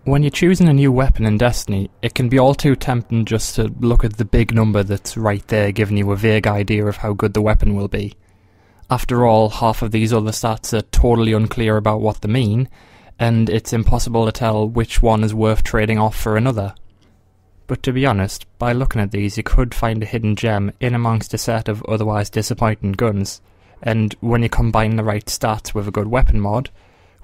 When you're choosing a new weapon in Destiny, it can be all too tempting just to look at the big number that's right there giving you a vague idea of how good the weapon will be. After all, half of these other stats are totally unclear about what they mean, and it's impossible to tell which one is worth trading off for another. But to be honest, by looking at these you could find a hidden gem in amongst a set of otherwise disappointing guns, and when you combine the right stats with a good weapon mod,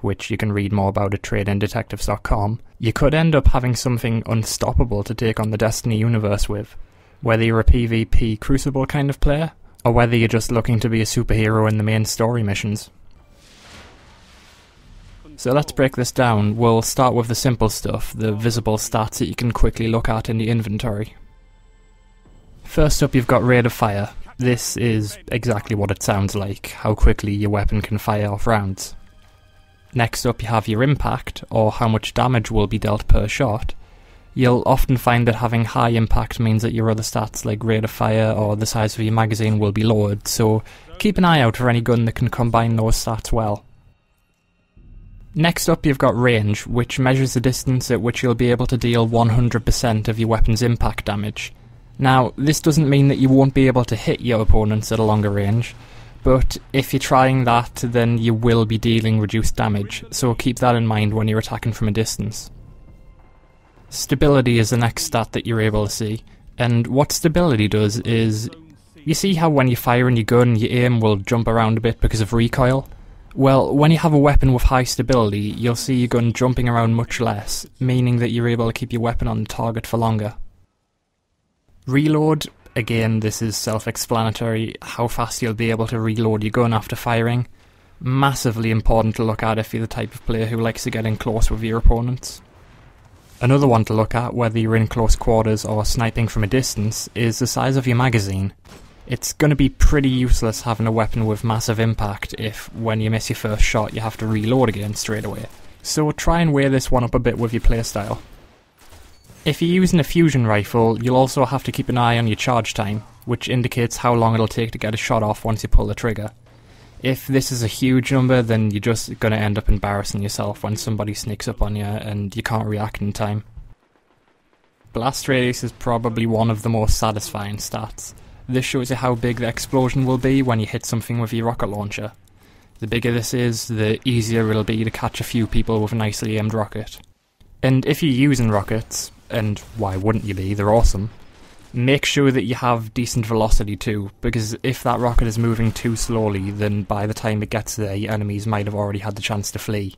which you can read more about at tradeindetectives.com, you could end up having something unstoppable to take on the Destiny universe with, whether you're a PvP Crucible kind of player, or whether you're just looking to be a superhero in the main story missions. So let's break this down. We'll start with the simple stuff, the visible stats that you can quickly look at in the inventory. First up, you've got Rate of Fire. This is exactly what it sounds like, how quickly your weapon can fire off rounds. Next up you have your impact, or how much damage will be dealt per shot. You'll often find that having high impact means that your other stats like rate of fire or the size of your magazine will be lowered, so keep an eye out for any gun that can combine those stats well. Next up you've got range, which measures the distance at which you'll be able to deal 100% of your weapon's impact damage. Now, this doesn't mean that you won't be able to hit your opponents at a longer range, but if you're trying that, then you will be dealing reduced damage, so keep that in mind when you're attacking from a distance. Stability is the next stat that you're able to see, and what stability does is, you see how when you fire in your gun, your aim will jump around a bit because of recoil? Well, when you have a weapon with high stability, you'll see your gun jumping around much less, meaning that you're able to keep your weapon on the target for longer. Reload, again this is self-explanatory, how fast you'll be able to reload your gun after firing. Massively important to look at if you're the type of player who likes to get in close with your opponents. Another one to look at, whether you're in close quarters or sniping from a distance, is the size of your magazine. It's going to be pretty useless having a weapon with massive impact if, when you miss your first shot, you have to reload again straight away. So try and weigh this one up a bit with your playstyle. If you're using a fusion rifle, you'll also have to keep an eye on your charge time, which indicates how long it'll take to get a shot off once you pull the trigger. If this is a huge number, then you're just going to end up embarrassing yourself when somebody sneaks up on you and you can't react in time. Blast radius is probably one of the most satisfying stats. This shows you how big the explosion will be when you hit something with your rocket launcher. The bigger this is, the easier it'll be to catch a few people with a nicely aimed rocket. And if you're using rockets, and why wouldn't you be, they're awesome, make sure that you have decent velocity too, because if that rocket is moving too slowly, then by the time it gets there, your enemies might have already had the chance to flee.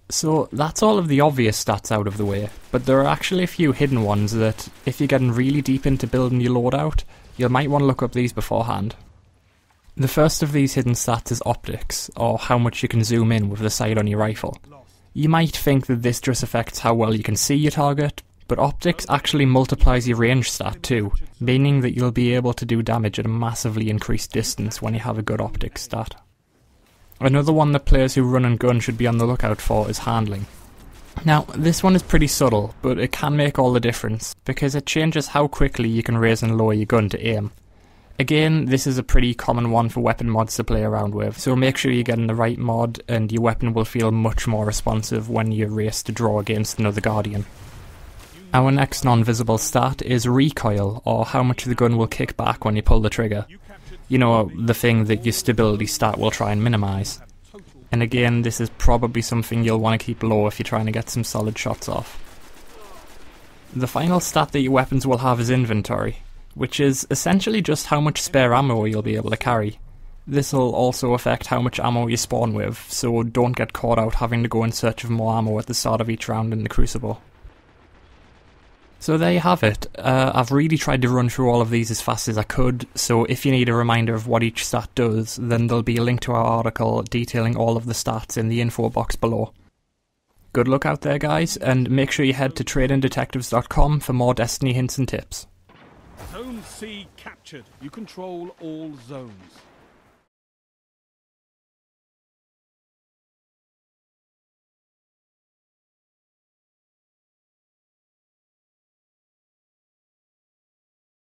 So that's all of the obvious stats out of the way, but there are actually a few hidden ones that, if you're getting really deep into building your loadout, you might want to look up these beforehand. The first of these hidden stats is optics, or how much you can zoom in with the sight on your rifle. You might think that this just affects how well you can see your target, but optics actually multiplies your range stat too, meaning that you'll be able to do damage at a massively increased distance when you have a good optics stat. Another one that players who run and gun should be on the lookout for is handling. Now, this one is pretty subtle, but it can make all the difference, because it changes how quickly you can raise and lower your gun to aim. Again, this is a pretty common one for weapon mods to play around with, so make sure you're getting the right mod and your weapon will feel much more responsive when you race to draw against another Guardian. Our next non-visible stat is Recoil, or how much the gun will kick back when you pull the trigger. You know, the thing that your stability stat will try and minimise. And again, this is probably something you'll want to keep low if you're trying to get some solid shots off. The final stat that your weapons will have is inventory, which is essentially just how much spare ammo you'll be able to carry. This will also affect how much ammo you spawn with, so don't get caught out having to go in search of more ammo at the start of each round in the Crucible. So there you have it. I've really tried to run through all of these as fast as I could, so if you need a reminder of what each stat does, then there'll be a link to our article detailing all of the stats in the info box below. Good luck out there guys, and make sure you head to tradeindetectives.com for more Destiny hints and tips. Zone C captured. You control all zones.